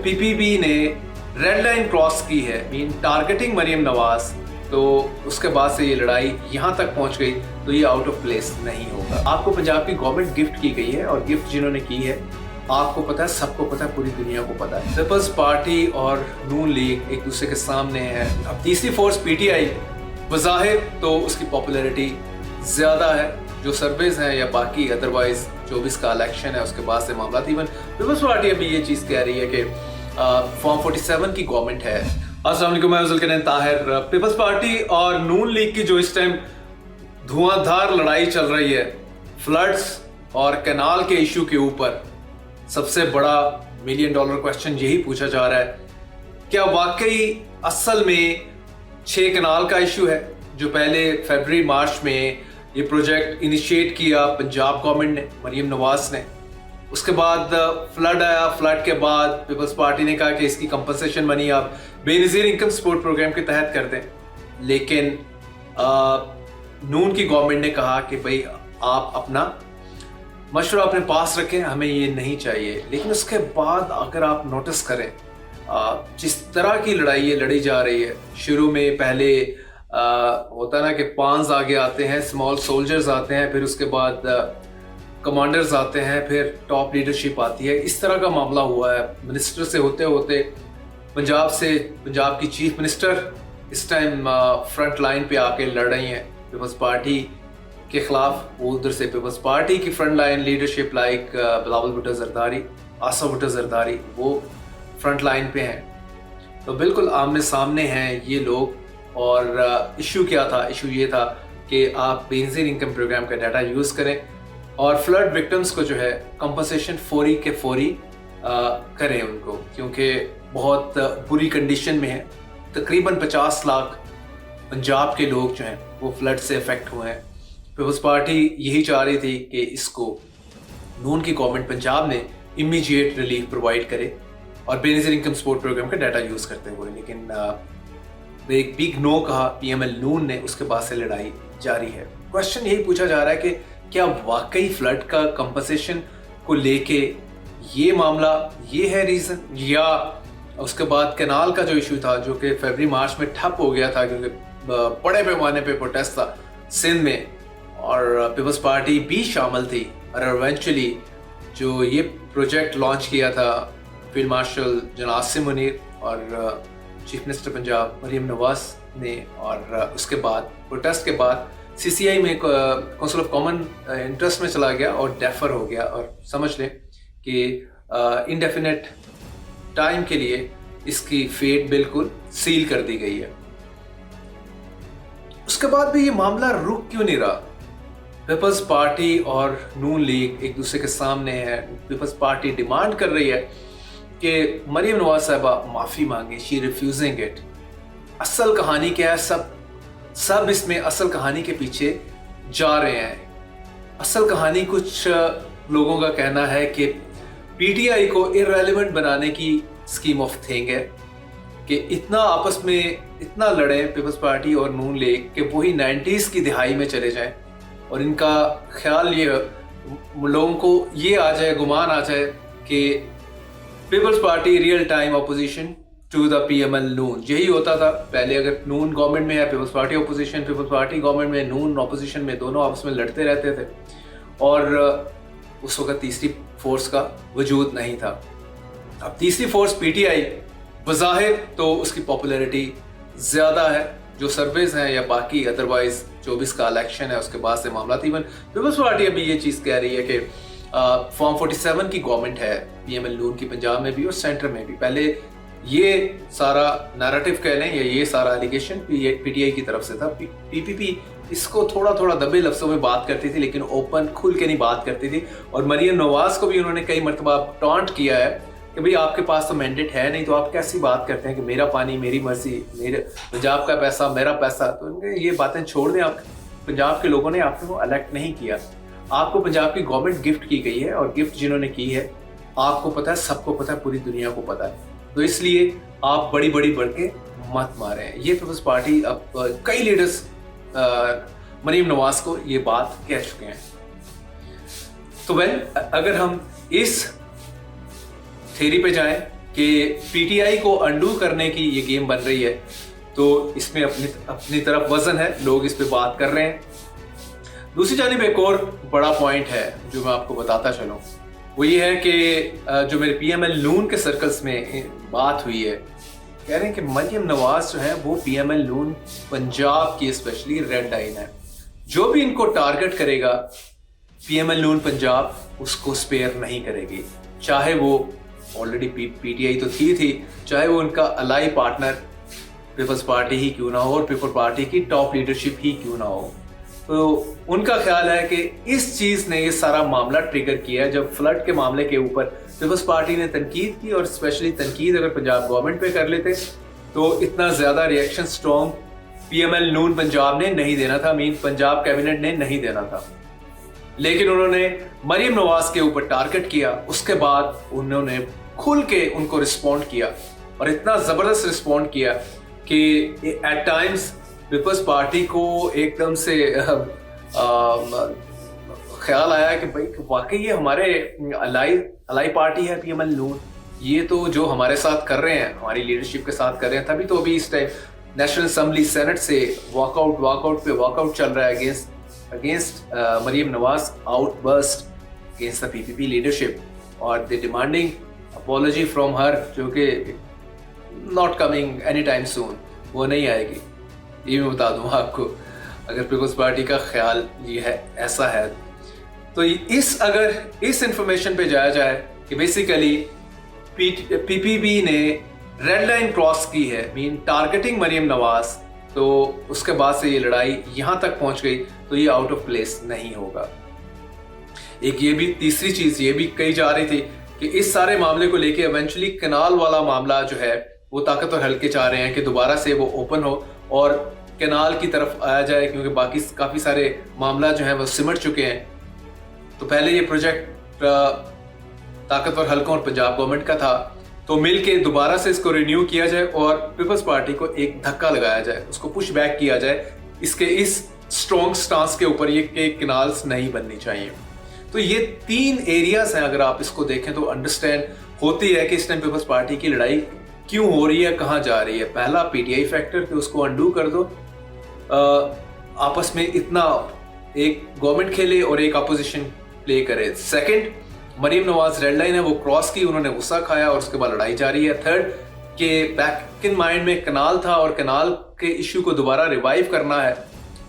PPP ने red line cross की है, मीन टारगेटिंग मरियम नवाज, तो उसके बाद से ये लड़ाई यहाँ तक पहुँच गई, तो ये आउट ऑफ प्लेस नहीं होगा। आपको पंजाब की गवर्नमेंट गिफ्ट की गई है और गिफ्ट जिन्होंने की है आपको पता है, सबको पता है, पूरी दुनिया को पता है। पीपल्स पार्टी और नून लीग एक दूसरे के सामने है। अब तीसरी फोर्स पीटीआई बज़ाहिर तो उसकी पॉपुलैरिटी ज़्यादा है, जो सर्वेज हैं या बाकी अदरवाइज 24 का इलेक्शन है उसके बाद से मामला। इवन पीपल्स पार्टी अभी ये चीज़ कह रही है कि फॉर्म 47 की गवर्नमेंट है। अस्सलाम वालेकुम, मैं जुल्करनैन ताहिर। पीपल्स पार्टी और नून लीग की जो इस टाइम धुआंधार लड़ाई चल रही है फ्लड्स और कैनाल के इशू के ऊपर, सबसे बड़ा $1 मिलियन क्वेश्चन यही पूछा जा रहा है, क्या वाकई असल में 6 कैनाल का इशू है जो पहले फरवरी मार्च में ये प्रोजेक्ट इनिशिएट किया पंजाब गवर्नमेंट ने, मरियम नवाज ने। उसके बाद फ्लड आया, फ्लड के बाद पीपल्स पार्टी ने कहा कि इसकी कंपनसेशन मनी आप बेनज़ीर इनकम सपोर्ट प्रोग्राम के तहत कर दें, लेकिन नून की गवर्नमेंट ने कहा कि भाई आप अपना मशवरा अपने पास रखें, हमें ये नहीं चाहिए। लेकिन उसके बाद अगर आप नोटिस करें जिस तरह की लड़ाई ये लड़ी जा रही है, शुरू में पहले होता ना कि पांस आगे आते हैं, स्मॉल सोल्जर्स आते हैं, फिर उसके बाद कमांडर्स आते हैं, फिर टॉप लीडरशिप आती है। इस तरह का मामला हुआ है। मिनिस्टर से होते होते पंजाब की चीफ मिनिस्टर इस टाइम फ्रंट लाइन पे आके लड़ रही हैं पीपल्स पार्टी के खिलाफ। वो उधर से पीपल्स पार्टी की front line leadership like Bilawal Bhutto Zardari, Asif Bhutto Zardari, वो फ्रंट लाइन पे हैं। तो बिल्कुल आमने सामने हैं ये लोग। और इशू क्या था? इशू ये था कि आप बेनज़ीर इनकम प्रोग्राम का डाटा यूज़ करें और फ्लड विक्टिम्स को जो है कंपनसेशन फौरी के फौरी करें उनको, क्योंकि बहुत बुरी कंडीशन में है। तकरीबन 50 लाख पंजाब के लोग जो हैं वो फ्लड से अफेक्ट हुए हैं। पीपल्स पार्टी यही चाह रही थी कि इसको नून की गवर्नमेंट पंजाब ने इमीडिएट रिलीफ प्रोवाइड करे और बेनज़ीर इनकम सपोर्ट प्रोग्राम का डाटा यूज़ करते हुए, लेकिन एक बिग नो कहा पीएमएल नून ने। उसके बाद से लड़ाई जारी है। क्वेश्चन यही पूछा जा रहा है कि क्या वाकई फ्लड का कंपनसेशन को लेके ये मामला ये है रीज़न, या उसके बाद कैनाल का जो इशू था जो कि फरवरी मार्च में ठप हो गया था क्योंकि बड़े पैमाने पे प्रोटेस्ट था सिंध में और पीपल्स पार्टी भी शामिल थी। और इवेंचुअली जो ये प्रोजेक्ट लॉन्च किया था फील्ड मार्शल जनाब आसिम मुनीर और चीफ मिनिस्टर पंजाब मरियम नवाज ने, और उसके बाद प्रोटेस्ट के बाद सीसीआई में काउंसिल ऑफ कॉमन इंटरेस्ट में चला गया और डेफर हो गया। और समझ लें कि इनडेफिनेट टाइम के लिए इसकी फेट बिल्कुल सील कर दी गई है। उसके बाद भी ये मामला रुक क्यों नहीं रहा? पीपल्स पार्टी और नून लीग एक दूसरे के सामने है। पीपल्स पार्टी डिमांड कर रही है कि मरियम नवाज साहिबा माफ़ी मांगे, शी रिफ्यूजिंग इट। असल कहानी क्या है? सब इसमें असल कहानी के पीछे जा रहे हैं। असल कहानी कुछ लोगों का कहना है कि पीटीआई को इररेलेवेंट बनाने की स्कीम ऑफ थिंग है कि इतना आपस में इतना लड़े पीपल्स पार्टी और नून लीग कि वही 90s की दिहाई में चले जाएं। और इनका ख्याल ये लोगों को ये आ जाए, गुमान आ जाए कि Peoples Party real time opposition to the PML Noon. यही होता था पहले। अगर नून गवर्नमेंट में है पीपल्स पार्टी अपोजिशन, पीपल्स पार्टी गवर्नमेंट में नून अपोजिशन में, दोनों आपस में लड़ते रहते थे और उस वक्त तीसरी फोर्स का वजूद नहीं था। अब तीसरी फोर्स पीटीआई बज़ाहिर तो उसकी पॉपुलैरिटी ज़्यादा है, जो सर्वेज हैं या बाकी अदरवाइज 24 का इलेक्शन है उसके बाद से मामला। इवन पीपल्स पार्टी अभी ये चीज़ कह रही है कि फॉर्म 47 की गवर्नमेंट है पीएमएल नून की पंजाब में भी और सेंटर में भी। पहले ये सारा नैरेटिव कह लें या ये सारा एलिगेशन पीटीआई की तरफ से था। पीपीपी इसको थोड़ा थोड़ा दबे लफ्ज़ों में बात करती थी, लेकिन ओपन खुल के नहीं बात करती थी। और मरियम नवाज को भी उन्होंने कई मरतबा टॉन्ट किया है कि भाई आपके पास तो मैंडेट है नहीं, तो आप कैसी बात करते हैं कि मेरा पानी मेरी मर्जी, मेरे पंजाब का पैसा मेरा पैसा। तो उनके ये बातें छोड़ दें। आप पंजाब के लोगों ने आपको इलेक्ट नहीं किया, आपको पंजाब की गवर्नमेंट गिफ्ट की गई है और गिफ्ट जिन्होंने की है आपको पता है, सबको पता है, पूरी दुनिया को पता है। तो इसलिए आप बड़ी बड़ी बढ़ के मत मारें। ये पीपल्स पार्टी अब कई लीडर्स मरियम नवाज को ये बात कह चुके हैं। तो अगर हम इस थ्योरी पे जाएं कि पीटीआई को अंडू करने की ये गेम बन रही है, तो इसमें अपनी तरफ वजन है, लोग इस पे बात कर रहे हैं। दूसरी जानिब एक और बड़ा पॉइंट है जो मैं आपको बताता चलूं, वो ये है कि जो मेरे पीएमएल नून के सर्कल्स में बात हुई है, कह रहे हैं कि मरियम नवाज जो है वो पीएमएल नून पंजाब की स्पेशली रेड लाइन है। जो भी इनको टारगेट करेगा पीएमएल नून पंजाब उसको स्पेयर नहीं करेगी, चाहे वो ऑलरेडी पीटीआई तो थी, चाहे वो उनका अलाई पार्टनर पीपल्स पार्टी ही क्यों ना हो और पीपल पार्टी की टॉप लीडरशिप ही क्यों ना हो। तो उनका ख्याल है कि इस चीज ने ये सारा मामला ट्रिगर किया है। जब फ्लड के मामले के ऊपर पीपल्स पार्टी ने तनकीद की, और स्पेशली तनकीद अगर पंजाब गवर्नमेंट पे कर लेते तो इतना ज्यादा रिएक्शन स्ट्रॉन्ग पीएमएल नून पंजाब ने नहीं देना था, मीन पंजाब कैबिनेट ने नहीं देना था। लेकिन उन्होंने मरियम नवाज के ऊपर टारगेट किया, उसके बाद उन्होंने खुल के उनको रिस्पॉन्ड किया, और इतना जबरदस्त रिस्पॉन्ड किया कि एट टाइम्स पीपल्स पार्टी को एकदम से ख्याल आया कि भाई वाकई ये हमारे अलाई पार्टी है पीएमएल नून, ये तो जो हमारे साथ कर रहे हैं, हमारी लीडरशिप के साथ कर रहे हैं। तभी तो अभी इस टाइम नेशनल असेंबली सेनेट से वॉकआउट चल रहा है against Maryam Nawaz outburst against the PPP leadership, और they demanding apology from her, जो कि not coming any time soon, वो नहीं आएगी। ये मैं बता दूं आपको, अगर पीपल्स पार्टी का ख्याल ये है, ऐसा है, तो अगर इस इंफॉर्मेशन पे जाया जाए कि बेसिकली पीपीपी ने रेड लाइन क्रॉस की है, मीन टारगेटिंग मरियम नवाज, तो उसके बाद से ये लड़ाई यहां तक पहुंच गई, तो ये आउट ऑफ प्लेस नहीं होगा। एक ये भी तीसरी चीज ये भी कही जा रही थी कि इस सारे मामले को लेके इवेंचुअली कनाल वाला मामला जो है वो ताकतवर हल्के चाह रहे हैं कि दोबारा से वो ओपन हो और कनाल की तरफ आया जाए, क्योंकि बाकी काफी सारे मामला जो है वो सिमट चुके हैं। तो पहले ये प्रोजेक्ट ताकतवर हल्कों और पंजाब गवर्नमेंट का था, तो मिलके दोबारा से इसको रिन्यू किया जाए और पीपल्स पार्टी को एक धक्का लगाया जाए, उसको पुश बैक किया जाए इसके इस स्ट्रॉन्ग स्टांस के ऊपर, ये कि कैनाल्स नहीं बननी चाहिए। तो ये 3 एरियाज हैं, अगर आप इसको देखें तो अंडरस्टैंड होती है कि इस टाइम पीपल्स पार्टी की लड़ाई क्यों हो रही है, कहां जा रही है। पहला पीटीआई फैक्टर कि उसको अंडू कर दो, आपस में इतना एक गवर्नमेंट खेले और एक अपोजिशन प्ले करे। Second, Maryam Nawaz red line है वो क्रॉस की, उन्होंने गुस्सा खाया और उसके बाद लड़ाई जारी है। थर्ड, के बैक इन माइंड में कनाल था और कनाल के इश्यू को दोबारा रिवाइव करना है,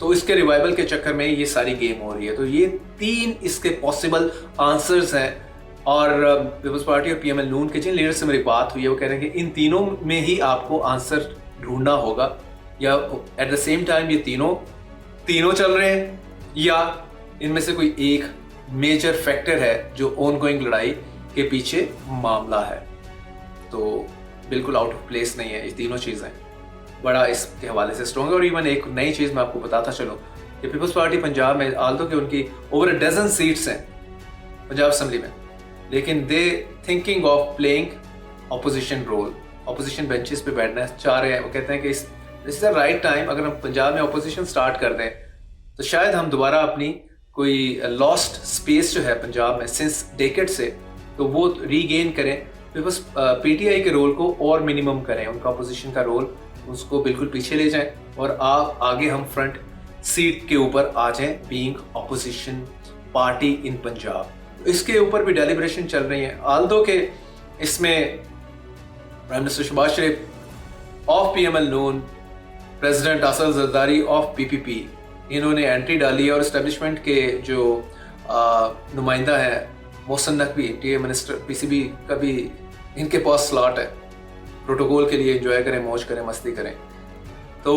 तो इसके रिवाइवल के चक्कर में ये सारी गेम हो रही है। तो ये 3 इसके पॉसिबल आंसर्स हैं। और पीपल्स पार्टी और पीएमएल नून के जिन लीडर से मेरी बात हुई है वो कह रहे हैं कि इन तीनों में ही आपको आंसर ढूंढना होगा, या एट द सेम टाइम ये तीनों चल रहे हैं, या इनमें से कोई एक मेजर फैक्टर है जो ऑनगोइंग लड़ाई के पीछे मामला है। तो बिल्कुल आउट ऑफ प्लेस नहीं है, ये तीनों चीजें बड़ा इसके हवाले से स्ट्रॉन्ग है। और इवन एक नई चीज मैं आपको बताता चलूं कि पीपल्स पार्टी पंजाब में आल्दो कि उनकी ओवर 12 सीट्स हैं पंजाब असेंबली में, लेकिन they thinking of playing opposition role, opposition benches पे बैठना चाह रहे हैं। वो कहते हैं कि this is the right time, अगर हम पंजाब में ऑपोजिशन स्टार्ट कर दें तो शायद हम दोबारा अपनी कोई लॉस्ट स्पेस जो है पंजाब में सिंस डेकेड से, तो वो रीगेन करें। बिकॉज पीटीआई के रोल को और मिनिमम करें, उनका अपोजिशन का रोल उसको बिल्कुल पीछे ले जाएं और आप आगे हम फ्रंट सीट के ऊपर आ जाएं बीइंग ऑपोजिशन पार्टी इन पंजाब। इसके ऊपर भी डेलिब्रेशन चल रही है। आल्दो के इसमें prime minister Shehbaz Sharif of PML Noon, president Asad Zardari of PPP, इन्होंने एंट्री डाली है। और एस्टेब्लिशमेंट के जो नुमाइंदा है मोहसिन नकवी, टीए मिनिस्टर पीसीबी का भी इनके पास स्लॉट है, प्रोटोकॉल के लिए एंजॉय करें, मौज करें, मस्ती करें, तो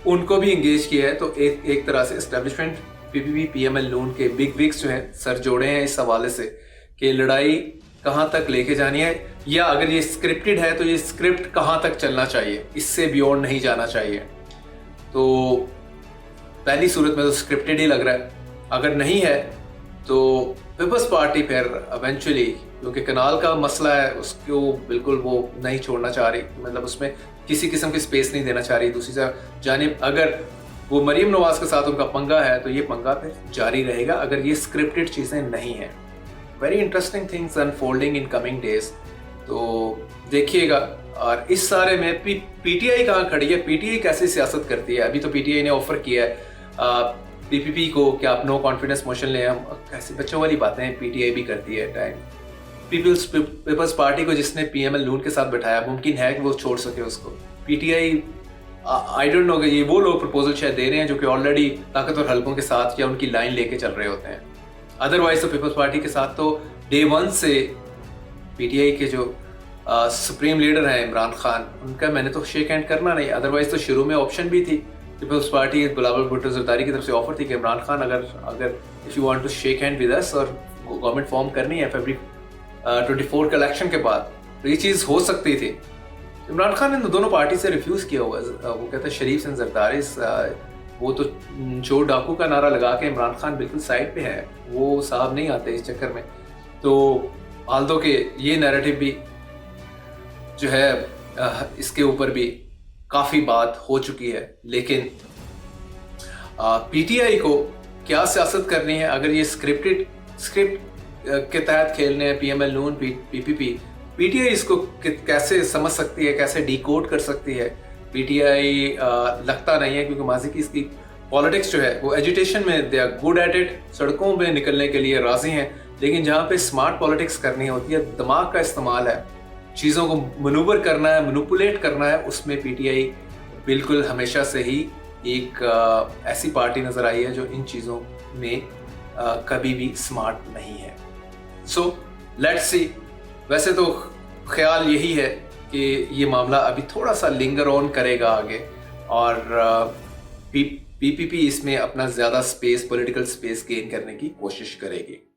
उनको भी इंगेज किया है। तो एक तरह से एस्टेब्लिशमेंट पीपीपी पीएमएल नून के बिग विग्स जो हैं सर जोड़े हैं इस हवाले से कि लड़ाई कहाँ तक लेके जानी है, या अगर ये स्क्रिप्टेड है तो ये स्क्रिप्ट कहाँ तक चलना चाहिए, इससे बियॉन्ड नहीं जाना चाहिए। तो पहली सूरत में तो स्क्रिप्टेड ही लग रहा है, अगर नहीं है तो पीपल्स पार्टी फिर इवेंचुअली, क्योंकि कनाल का मसला है उसको बिल्कुल वो नहीं छोड़ना चाह रही, मतलब उसमें किसी किस्म की स्पेस नहीं देना चाह रही। दूसरी जानिब अगर वो मरियम नवाज के साथ उनका पंगा है तो ये पंगा फिर जारी रहेगा अगर ये स्क्रिप्टेड चीजें नहीं है। Very interesting things unfolding in coming days. तो देखिएगा। और इस सारे में पीटीआई कहाँ खड़ी है, पीटीआई कैसी सियासत करती है। अभी तो पीटीआई ने ऑफर किया है पीपीपी को कि आप नो कॉन्फिडेंस मोशन ले। हम कैसे बच्चों वाली बातें पीटीआई भी करती है टाइम। पीपल्स पार्टी को जिसने पीएमएल नून के साथ बैठाया, मुमकिन है कि वो छोड़ सके उसको। पीटीआई आई डोंट नो कि ये वो लोग प्रपोजल शायद दे रहे हैं जो कि ऑलरेडी ताकतवर हलकों के साथ या उनकी लाइन लेके चल रहे होते हैं। अदरवाइज तो पीपल्स पार्टी के साथ तो डे वन से पीटीआई के जो सुप्रीम लीडर हैं इमरान खान, उनका मैंने तो शेक हैंड करना नहीं। अदरवाइज तो शुरू में ऑप्शन भी थी पीपल्स पार्टी बिलावल भुट्टो जरदारी की तरफ से ऑफर थी कि इमरान खान अगर if you want to shake hand with us और गवर्नमेंट फॉर्म करनी है फरवरी 24 के इलेक्शन के बाद, तो ये चीज़ हो सकती थी। इमरान खान ने दोनों पार्टी से रिफ्यूज़ किया हुआ। वो कहता है शरीफ सिंह जरदारी, वो तो चोर डाकू का नारा लगा के इमरान खान बिल्कुल साइड पे है, वो साहब नहीं आते इस चक्कर में। तो आल्दो के ये नैरेटिव भी जो है इसके ऊपर भी काफ़ी बात हो चुकी है। लेकिन पीटीआई को क्या सियासत करनी है, अगर ये स्क्रिप्ट के तहत खेलने हैं पीएमएल नून पीपीपी, पीटीआई इसको कैसे समझ सकती है, कैसे डिकोड कर सकती है। पीटीआई लगता नहीं है, क्योंकि माजी की इसकी पॉलिटिक्स जो है वो एजुटेशन में they are good at it, सड़कों में निकलने के लिए राजी हैं। लेकिन जहाँ पे स्मार्ट पॉलिटिक्स करनी होती है, दिमाग का इस्तेमाल है, चीज़ों को मनूवर करना है, मैनिपुलेट करना है, उसमें पीटीआई बिल्कुल हमेशा से ही एक ऐसी पार्टी नज़र आई है जो इन चीज़ों में कभी भी स्मार्ट नहीं है। So let's see. वैसे तो ख्याल यही है कि ये मामला अभी थोड़ा सा लिंगर ऑन करेगा आगे, और पीपीपी इसमें अपना ज़्यादा स्पेस, पॉलिटिकल स्पेस गेन करने की कोशिश करेगी।